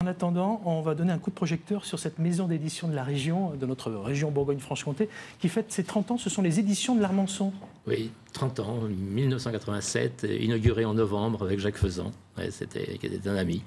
En attendant, on va donner un coup de projecteur sur cette maison d'édition de la région, de notre région Bourgogne-Franche-Comté, qui fête ses 30 ans. Ce sont les éditions de l'Armançon. Oui, 30 ans, 1987, inauguré en novembre avec Jacques Faisan, qui était un ami.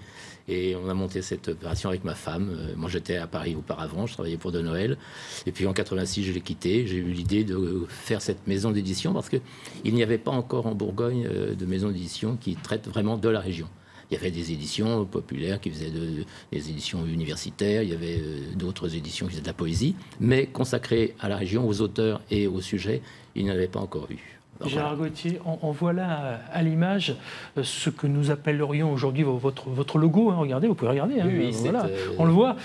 Et on a monté cette opération avec ma femme. Moi, j'étais à Paris auparavant, je travaillais pour De Noël. Et puis en 86, je l'ai quitté. J'ai eu l'idée de faire cette maison d'édition parce qu'il n'y avait pas encore en Bourgogne de maison d'édition qui traite vraiment de la région. Il y avait des éditions populaires qui faisaient des éditions universitaires, il y avait d'autres éditions qui faisaient de la poésie, mais consacrées à la région, aux auteurs et aux sujets, il n'y en avait pas encore eu. Gérard Gauthier, on voit là à l'image ce que nous appellerions aujourd'hui votre logo. Hein, regardez, vous pouvez regarder. Hein, oui, voilà, on le voit.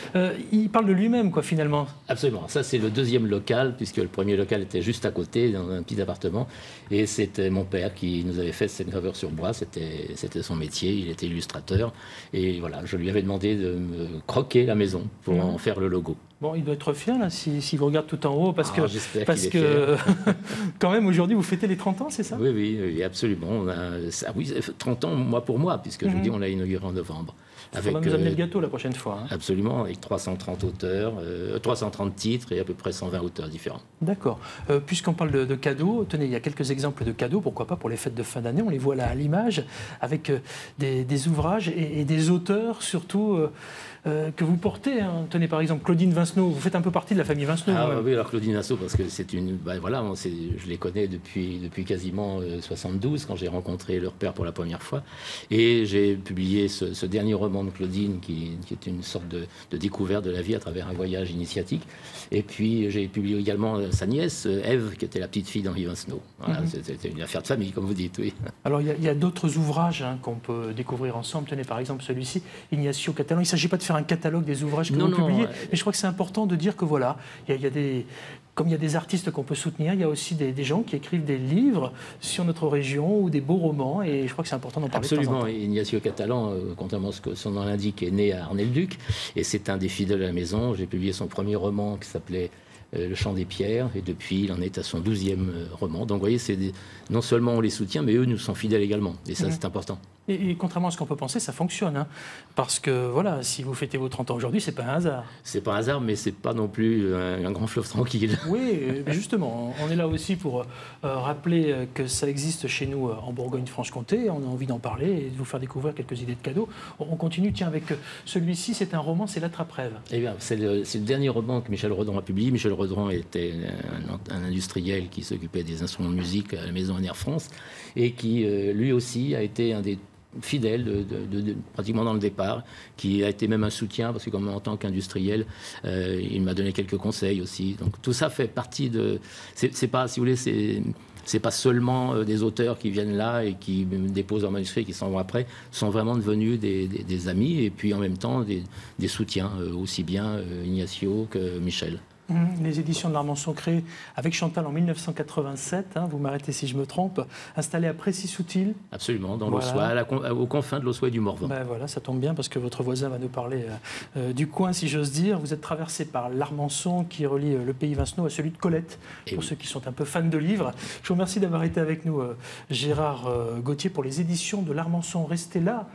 Il parle de lui-même, quoi, finalement. Absolument. Ça, c'est le deuxième local, puisque le premier local était juste à côté, dans un petit appartement. Et c'était mon père qui nous avait fait cette gravure sur bois. C'était son métier. Il était illustrateur. Et voilà, je lui avais demandé de me croquer la maison pour en faire le logo. Bon, il doit être fier, là, s'il vous regarde tout en haut, parce que quand même, aujourd'hui, vous fêtez les 30 ans, c'est ça? Oui, absolument. Oui, 30 ans, mois pour mois, puisque je dis, on l'a inauguré en novembre. Il faudra nous amener le gâteau la prochaine fois. Hein. Absolument, avec 330 auteurs, 330 titres et à peu près 120 auteurs différents. D'accord. Puisqu'on parle de cadeaux, tenez, il y a quelques exemples de cadeaux, pourquoi pas pour les fêtes de fin d'année, on les voit là à l'image, avec des ouvrages et des auteurs surtout que vous portez. Hein. Tenez, par exemple, Claudine Vincenot, vous faites un peu partie de la famille Vincenot. Ah oui, alors Claudine Vincenot, parce que c'est une... Ben voilà, je les connais depuis quasiment 72, quand j'ai rencontré leur père pour la première fois. Et j'ai publié ce dernier roman de Claudine, qui est une sorte de découverte de la vie à travers un voyage initiatique. Et puis, j'ai publié également sa nièce, Ève, qui était la petite fille d'Henri Vincenot. Voilà, c'était une affaire de famille, comme vous dites, oui. Alors, il y a d'autres ouvrages hein, qu'on peut découvrir ensemble. Tenez, par exemple, celui-ci, Ignacio Catalan. Il ne s'agit pas de faire un catalogue des ouvrages que vous publiez, mais je crois que c'est important de dire que voilà, comme il y a des artistes qu'on peut soutenir, il y a aussi des gens qui écrivent des livres sur notre région ou des beaux romans, et je crois que c'est important d'en parler. Absolument. De temps en temps. Ignacio Catalan, contrairement à ce que son nom l'indique, est né à Arnay-le-Duc, et c'est un des fidèles de la maison. J'ai publié son premier roman qui s'appelait Le Chant des Pierres, et depuis, il en est à son 12e roman. Donc, vous voyez, non seulement on les soutient, mais eux nous sont fidèles également, et ça, c'est important. Et contrairement à ce qu'on peut penser, ça fonctionne. Hein, parce que, voilà, si vous fêtez vos 30 ans aujourd'hui, c'est pas un hasard. C'est pas un hasard, mais c'est pas non plus un grand fleuve tranquille. Oui, mais justement, on est là aussi pour rappeler que ça existe chez nous en Bourgogne-Franche-Comté. On a envie d'en parler et de vous faire découvrir quelques idées de cadeaux. On continue, tiens, avec celui-ci, c'est un roman, c'est L'Attrape-Rêve. Eh bien, c'est le dernier roman que Michel Redon a publié. Michel Redon était un industriel qui s'occupait des instruments de musique à la Maison Air France et qui, lui aussi, a été un des fidèle pratiquement dans le départ, qui a été même un soutien, parce que comme en tant qu'industriel, il m'a donné quelques conseils aussi. Donc tout ça fait partie de... C'est pas, si vous voulez, c'est pas seulement des auteurs qui viennent là et qui déposent leur manuscrit et qui s'en vont après, sont vraiment devenus des amis et puis en même temps des soutiens, aussi bien Ignacio que Michel. Les éditions de l'Armançon créées avec Chantal en 1987, hein, vous m'arrêtez si je me trompe, installées à Précy-Soutil. Absolument, dans l'Aussois, aux confins de l'Aussois et du Morvan. Ben voilà, ça tombe bien parce que votre voisin va nous parler du coin, si j'ose dire. Vous êtes traversé par l'Armançon qui relie le pays Vincenot à celui de Colette, pour ceux qui sont un peu fans de livres. Je vous remercie d'avoir été avec nous, Gérard Gauthier, pour les éditions de l'Armançon. Restez là.